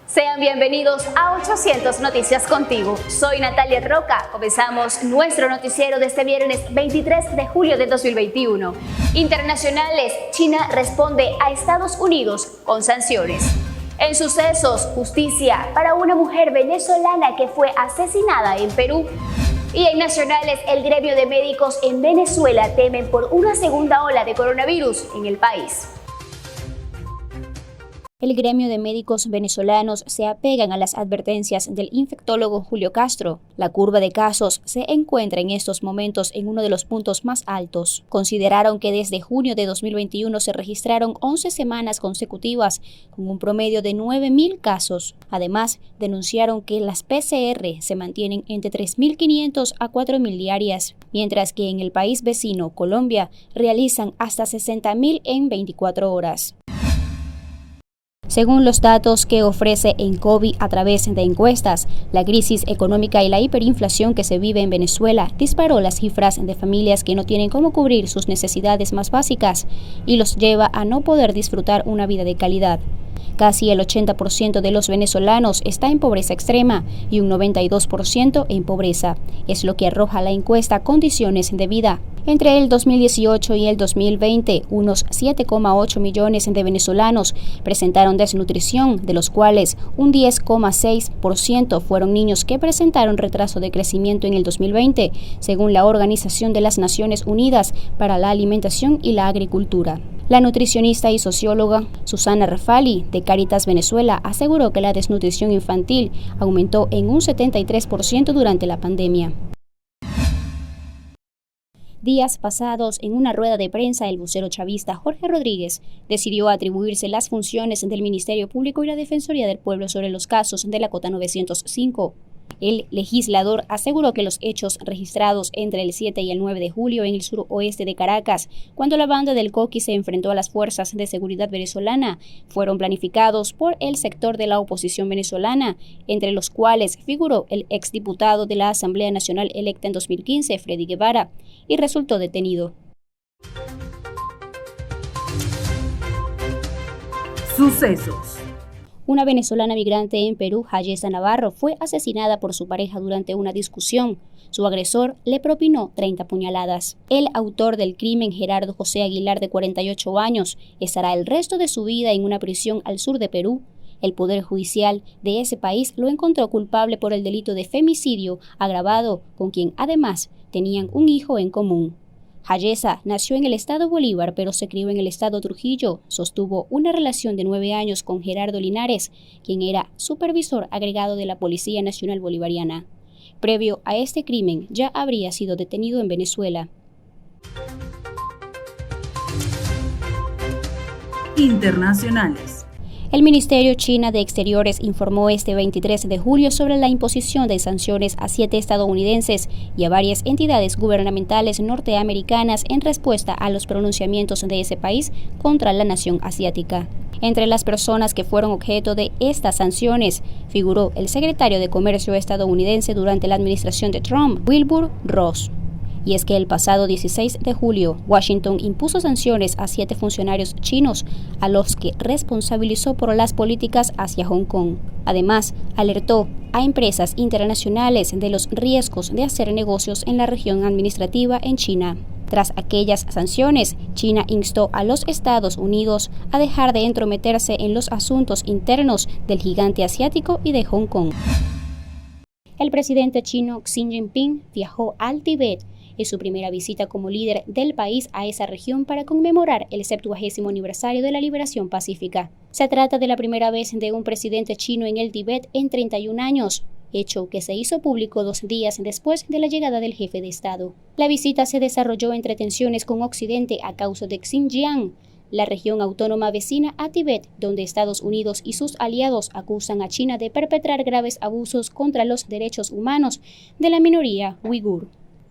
Sean bienvenidos a 800 Noticias contigo. Soy Natalia Roca. Comenzamos nuestro noticiero de este viernes 23 de julio de 2021. Internacionales, China responde a Estados Unidos con sanciones. En sucesos, justicia para una mujer venezolana que fue asesinada en Perú. Y en nacionales, el gremio de médicos en Venezuela temen por una segunda ola de coronavirus en el país. El gremio de médicos venezolanos se apegan a las advertencias del infectólogo Julio Castro. La curva de casos se encuentra en estos momentos en uno de los puntos más altos. Consideraron que desde junio de 2021 se registraron 11 semanas consecutivas con un promedio de 9.000 casos. Además, denunciaron que las PCR se mantienen entre 3.500 a 4.000 diarias, mientras que en el país vecino, Colombia, realizan hasta 60.000 en 24 horas. Según los datos que ofrece Encovi a través de encuestas, la crisis económica y la hiperinflación que se vive en Venezuela disparó las cifras de familias que no tienen cómo cubrir sus necesidades más básicas y los lleva a no poder disfrutar una vida de calidad. Casi el 80% de los venezolanos está en pobreza extrema y un 92% en pobreza. Es lo que arroja la encuesta Condiciones de Vida. Entre el 2018 y el 2020, unos 7,8 millones de venezolanos presentaron desnutrición, de los cuales un 10,6% fueron niños que presentaron retraso de crecimiento en el 2020, según la Organización de las Naciones Unidas para la Alimentación y la Agricultura. La nutricionista y socióloga Susana Rafali, de Cáritas Venezuela, aseguró que la desnutrición infantil aumentó en un 73% durante la pandemia. Días pasados, en una rueda de prensa, el vocero chavista Jorge Rodríguez decidió atribuirse las funciones del Ministerio Público y la Defensoría del Pueblo sobre los casos de la Cota 905. El legislador aseguró que los hechos registrados entre el 7 y el 9 de julio en el suroeste de Caracas, cuando la banda del Coqui se enfrentó a las fuerzas de seguridad venezolana, fueron planificados por el sector de la oposición venezolana, entre los cuales figuró el exdiputado de la Asamblea Nacional electa en 2015, Freddy Guevara, y resultó detenido. Sucesos. Una venezolana migrante en Perú, Jayesa Navarro, fue asesinada por su pareja durante una discusión. Su agresor le propinó 30 puñaladas. El autor del crimen, Gerardo José Aguilar, de 48 años, estará el resto de su vida en una prisión al sur de Perú. El Poder Judicial de ese país lo encontró culpable por el delito de femicidio agravado, con quien además tenían un hijo en común. Jayesa nació en el estado Bolívar, pero se crió en el estado Trujillo. Sostuvo una relación de 9 años con Gerardo Linares, quien era supervisor agregado de la Policía Nacional Bolivariana. Previo a este crimen, ya habría sido detenido en Venezuela. Internacionales. El Ministerio China de Exteriores informó este 23 de julio sobre la imposición de sanciones a 7 estadounidenses y a varias entidades gubernamentales norteamericanas en respuesta a los pronunciamientos de ese país contra la nación asiática. Entre las personas que fueron objeto de estas sanciones figuró el secretario de Comercio estadounidense durante la administración de Trump, Wilbur Ross. Y es que el pasado 16 de julio, Washington impuso sanciones a 7 funcionarios chinos, a los que responsabilizó por las políticas hacia Hong Kong. Además, alertó a empresas internacionales de los riesgos de hacer negocios en la región administrativa en China. Tras aquellas sanciones, China instó a los Estados Unidos a dejar de entrometerse en los asuntos internos del gigante asiático y de Hong Kong. El presidente chino Xi Jinping viajó al Tíbet en su primera visita como líder del país a esa región para conmemorar el 70º aniversario de la liberación pacífica. Se trata de la primera vez de un presidente chino en el Tíbet en 31 años, hecho que se hizo público 2 días después de la llegada del jefe de Estado. La visita se desarrolló entre tensiones con Occidente a causa de Xinjiang, la región autónoma vecina a Tíbet, donde Estados Unidos y sus aliados acusan a China de perpetrar graves abusos contra los derechos humanos de la minoría uigur.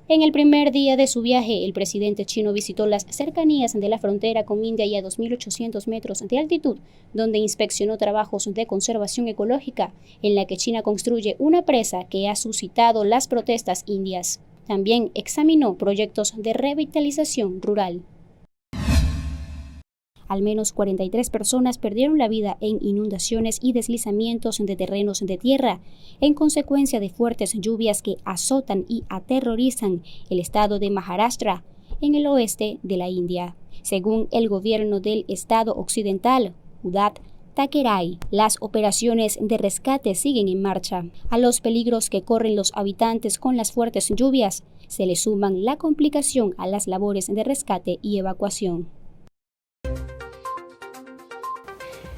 En el primer día de su viaje, el presidente chino visitó las cercanías de la frontera con India y a 2.800 metros de altitud, donde inspeccionó trabajos de conservación ecológica, en la que China construye una presa que ha suscitado las protestas indias. También examinó proyectos de revitalización rural. Al menos 43 personas perdieron la vida en inundaciones y deslizamientos de terrenos de tierra, en consecuencia de fuertes lluvias que azotan y aterrorizan el estado de Maharashtra, en el oeste de la India. Según el gobierno del estado occidental, Udhat Thakkere, las operaciones de rescate siguen en marcha. A los peligros que corren los habitantes con las fuertes lluvias, se le suman la complicación a las labores de rescate y evacuación.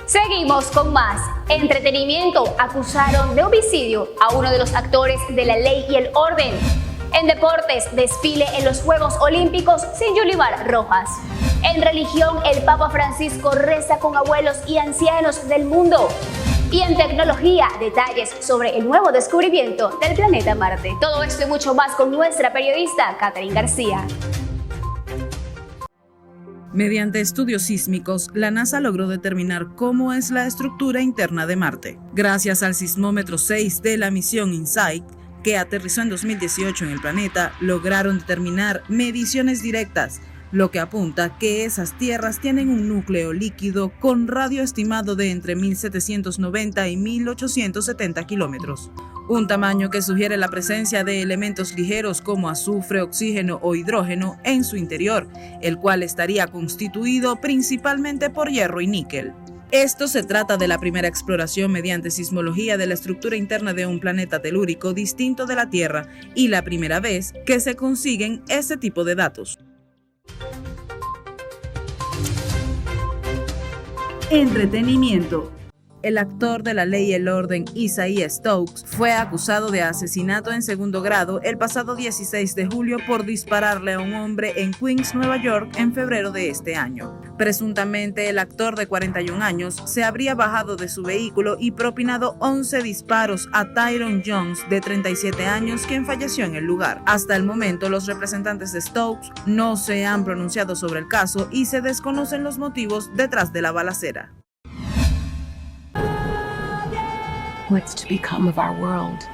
Seguimos con más. Entretenimiento. Acusaron de homicidio a uno de los actores de La Ley y el Orden. En deportes, desfile en los Juegos Olímpicos sin Yulimar Rojas. En religión, el Papa Francisco reza con abuelos y ancianos del mundo. Y en tecnología, detalles sobre el nuevo descubrimiento del planeta Marte. Todo esto y mucho más con nuestra periodista Catherine García. Mediante estudios sísmicos, la NASA logró determinar cómo es la estructura interna de Marte. Gracias al sismómetro 6 de la misión InSight, que aterrizó en 2018 en el planeta, lograron determinar mediciones directas, lo que apunta que esas tierras tienen un núcleo líquido con radio estimado de entre 1.790 y 1.870 kilómetros. Un tamaño que sugiere la presencia de elementos ligeros como azufre, oxígeno o hidrógeno en su interior, el cual estaría constituido principalmente por hierro y níquel. Esto se trata de la primera exploración mediante sismología de la estructura interna de un planeta telúrico distinto de la Tierra y la primera vez que se consiguen este tipo de datos. Entretenimiento. El actor de La Ley y el Orden, Isaiah Stokes, fue acusado de asesinato en segundo grado el pasado 16 de julio por dispararle a un hombre en Queens, Nueva York, en febrero de este año. Presuntamente, el actor de 41 años se habría bajado de su vehículo y propinado 11 disparos a Tyrone Jones, de 37 años, quien falleció en el lugar. Hasta el momento, los representantes de Stokes no se han pronunciado sobre el caso y se desconocen los motivos detrás de la balacera. What's to become of our world?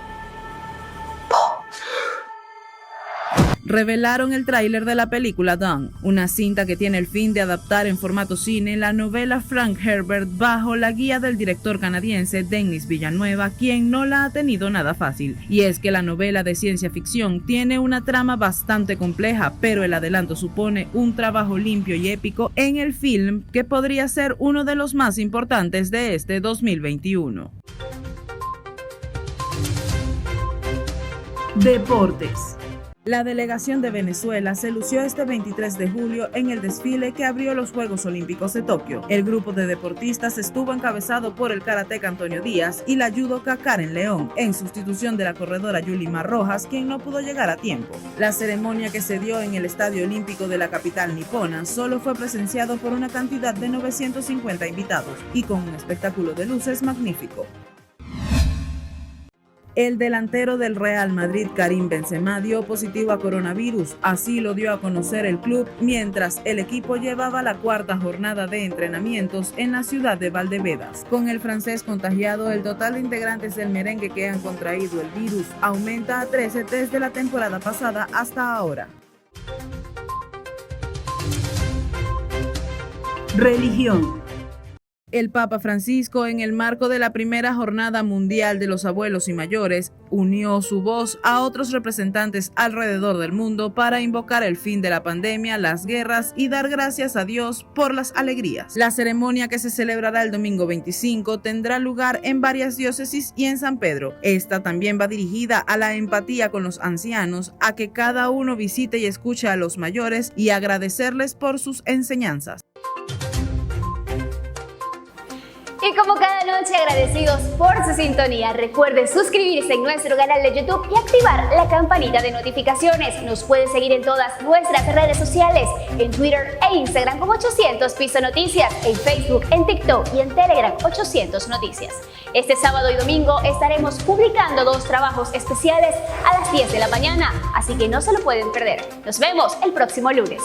Revelaron el tráiler de la película Dawn, una cinta que tiene el fin de adaptar en formato cine la novela Frank Herbert bajo la guía del director canadiense Denis Villeneuve, quien no la ha tenido nada fácil. Y es que la novela de ciencia ficción tiene una trama bastante compleja, pero el adelanto supone un trabajo limpio y épico en el film que podría ser uno de los más importantes de este 2021. Deportes. La delegación de Venezuela se lució este 23 de julio en el desfile que abrió los Juegos Olímpicos de Tokio. El grupo de deportistas estuvo encabezado por el karateca Antonio Díaz y la judoka Karen León, en sustitución de la corredora Yulimar Rojas, quien no pudo llegar a tiempo. La ceremonia, que se dio en el Estadio Olímpico de la capital nipona, solo fue presenciado por una cantidad de 950 invitados y con un espectáculo de luces magnífico. El delantero del Real Madrid, Karim Benzema, dio positivo a coronavirus. Así lo dio a conocer el club mientras el equipo llevaba la cuarta jornada de entrenamientos en la ciudad de Valdebebas. Con el francés contagiado, el total de integrantes del merengue que han contraído el virus aumenta a 13 desde la temporada pasada hasta ahora. Religión. El Papa Francisco, en el marco de la primera Jornada Mundial de los Abuelos y Mayores, unió su voz a otros representantes alrededor del mundo para invocar el fin de la pandemia, las guerras y dar gracias a Dios por las alegrías. La ceremonia, que se celebrará el domingo 25, tendrá lugar en varias diócesis y en San Pedro. Esta también va dirigida a la empatía con los ancianos, a que cada uno visite y escuche a los mayores y agradecerles por sus enseñanzas. Y como cada noche, agradecidos por su sintonía. Recuerden suscribirse en nuestro canal de YouTube y activar la campanita de notificaciones. Nos pueden seguir en todas nuestras redes sociales, en Twitter e Instagram como 800 Piso Noticias, en Facebook, en TikTok y en Telegram 800 Noticias. Este sábado y domingo estaremos publicando 2 trabajos especiales a las 10 de la mañana, así que no se lo pueden perder. Nos vemos el próximo lunes.